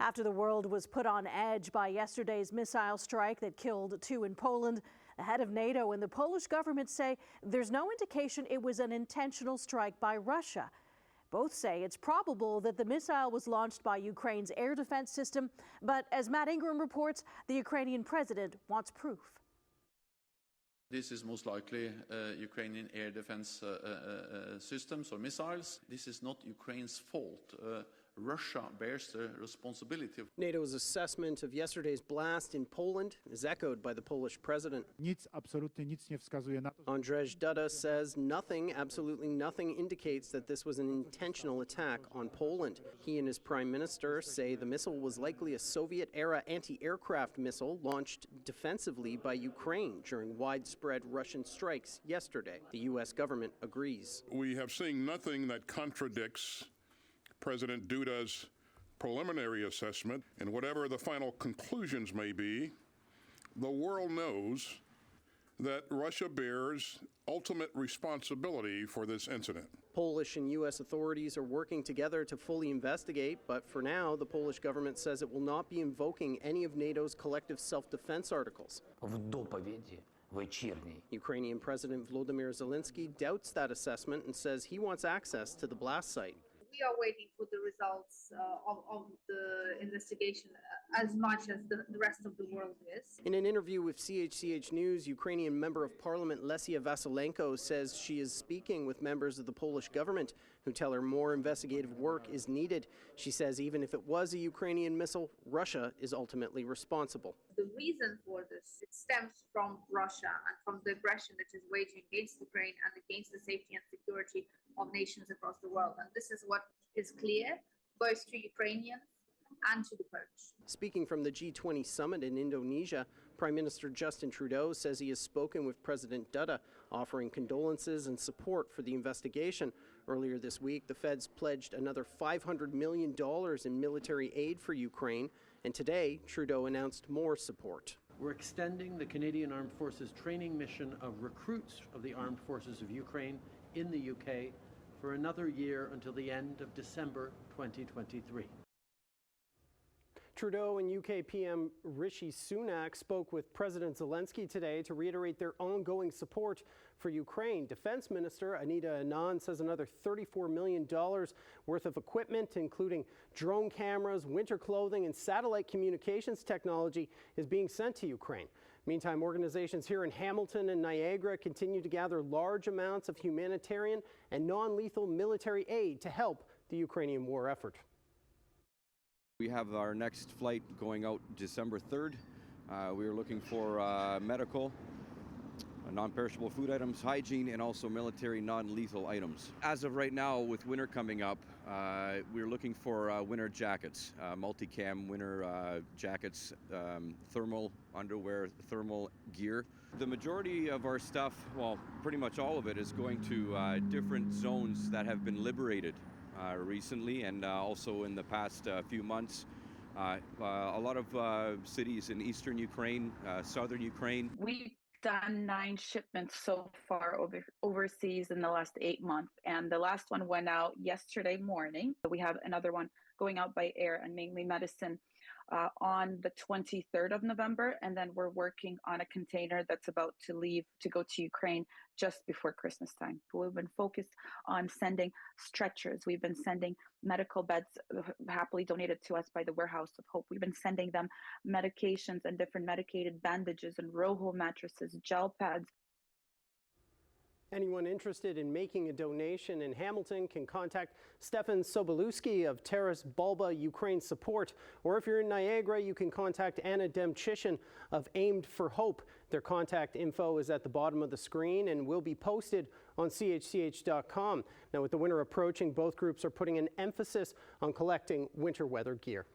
After the world was put on edge by yesterday's missile strike that killed 2 in Poland, the head of NATO and the Polish government say there's no indication it was an intentional strike by Russia. Both say it's probable that the missile was launched by Ukraine's air defense system, but as Matt Ingram reports, the Ukrainian president wants proof. This is most likely Ukrainian air defense systems or missiles. This is not Ukraine's fault. Russia bears the responsibility. NATO's assessment of yesterday's blast in Poland is echoed by the Polish president. Andrzej Duda says absolutely nothing indicates that this was an intentional attack on Poland. He and his prime minister say the missile was likely a Soviet-era anti-aircraft missile launched defensively by Ukraine during widespread Russian strikes yesterday. The U.S. government agrees. We have seen nothing that contradicts President Duda's preliminary assessment, and whatever the final conclusions may be, the world knows that Russia bears ultimate responsibility for this incident. Polish and U.S. authorities are working together to fully investigate, but for now, the Polish government says it will not be invoking any of NATO's collective self-defense articles. Ukrainian President Volodymyr Zelensky doubts that assessment and says he wants access to the blast site. We are waiting for the results of the investigation as much as the rest of the world is. In an interview with CHCH News, Ukrainian Member of Parliament Lesia Vasilenko says she is speaking with members of the Polish government who tell her more investigative work is needed. She says even if it was a Ukrainian missile, Russia is ultimately responsible. The reason for this, it stems from Russia and from the aggression that is waging against Ukraine and against the safety and security of nations across the world. And this is what is clear, both to Ukrainians and to the Polish. Speaking from the G20 summit in Indonesia, Prime Minister Justin Trudeau says he has spoken with President Duda, offering condolences and support for the investigation. Earlier this week, the feds pledged another $500 million in military aid for Ukraine, and today, Trudeau announced more support. We're extending the Canadian Armed Forces training mission of recruits of the Armed Forces of Ukraine in the UK for another year until the end of December 2023. Trudeau and UK PM Rishi Sunak spoke with President Zelensky today to reiterate their ongoing support for Ukraine. Defense Minister Anita Anand says another $34 million worth of equipment, including drone cameras, winter clothing, and satellite communications technology, is being sent to Ukraine. Meantime, organizations here in Hamilton and Niagara continue to gather large amounts of humanitarian and non-lethal military aid to help the Ukrainian war effort. We have our next flight going out December 3rd. We are looking for medical, non-perishable food items, hygiene, and also military non-lethal items. As of right now, with winter coming up, we're looking for winter jackets, multicam winter jackets, thermal underwear, thermal gear. The majority of our stuff, well, pretty much all of it, is going to different zones that have been liberated recently and also in the past few months. A lot of cities in eastern Ukraine, southern Ukraine. We've done 9 shipments so far overseas in the last 8 months, and the last one went out yesterday morning. We have another one going out by air, and mainly medicine, on the 23rd of November, and then we're working on a container that's about to leave to go to Ukraine just before Christmas time. We've been focused on sending stretchers. We've been sending medical beds happily donated to us by the Warehouse of Hope. We've been sending them medications and different medicated bandages and Roho mattresses, gel pads. Anyone interested in making a donation in Hamilton can contact Stefan Sobolewski of Taras Bulba Ukraine Support, or if you're in Niagara, you can contact Anna Demchishin of Aimed for Hope. Their contact info is at the bottom of the screen and will be posted on chch.com. Now, with the winter approaching, both groups are putting an emphasis on collecting winter weather gear.